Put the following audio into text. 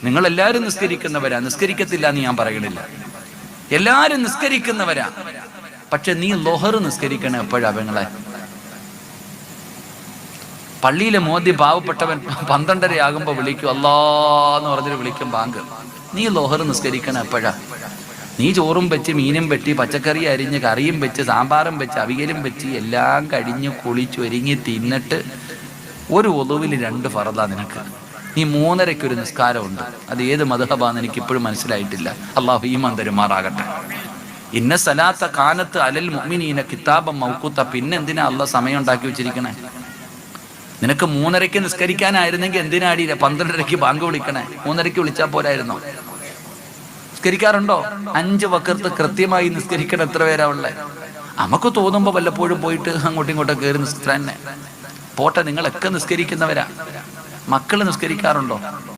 നിങ്ങൾ എല്ലാവരും നിസ്കരിക്കുന്നവരാ, നിസ്കരിക്കത്തില്ല എന്ന് ഞാൻ പറയണില്ല, എല്ലാരും നിസ്കരിക്കുന്നവരാ. പക്ഷെ നീ ലോഹർ നിസ്കരിക്കണേ എപ്പോഴാ പെങ്ങളെ? പള്ളിയിലെ മോദി പാവപ്പെട്ടവൻ 12:30 ആകുമ്പോ വിളിക്കും, അല്ലാന്ന് പറഞ്ഞിട്ട് വിളിക്കും ബാങ്ക്. നീ ലോഹർ നിസ്കരിക്കണം എപ്പോഴാ? നീ ചോറും വെച്ച് മീനും വെട്ടി പച്ചക്കറി അരിഞ്ഞ് കറിയും വെച്ച് സാമ്പാറും വെച്ച് അവിയലും വെച്ച് എല്ലാം കഴിഞ്ഞ് കുളിച്ച് ഒരുങ്ങി തിന്നിട്ട് ഒരു ഒളുവിൽ 2 ഫറദാ നിനക്ക്. നീ 3:30 ഒരു നിസ്കാരമുണ്ട്. അത് ഏത് മദ്ഹബാന്ന് എനിക്ക് ഇപ്പോഴും മനസ്സിലായിട്ടില്ല. അള്ളാഹു ഈമാൻ തരുമാറാകട്ടെ. ഇന്ന സലാത്ത കാനത്ത് അലൽ മുഅ്മിനീന കിതാബൻ മൗഖൂത്ത. പിന്നെ എന്തിനാ അള്ളാഹ് സമയം ഉണ്ടാക്കി വെച്ചിരിക്കണേ? നിനക്ക് 3:30 നിസ്കരിക്കാനായിരുന്നെങ്കിൽ എന്തിനാടി 12:30 ബാങ്ക് വിളിക്കണേ? 3:30 വിളിച്ചാൽ പോരായിരുന്നോ? നിസ്കരിക്കാറുണ്ടോ? 5 വഖത്ത് കൃത്യമായി നിസ്കരിക്കണം. എത്ര പേരാ ഉള്ളേ? നമുക്ക് തോന്നുമ്പോ വല്ലപ്പോഴും പോയിട്ട് അങ്ങോട്ടും ഇങ്ങോട്ടും കയറി നിസ്കരിക്കാൻ പോട്ടെ. നിങ്ങളൊക്കെ നിസ്കരിക്കുന്നവരാ. മക്കള് നിസ്കരിക്കാറുണ്ടോ?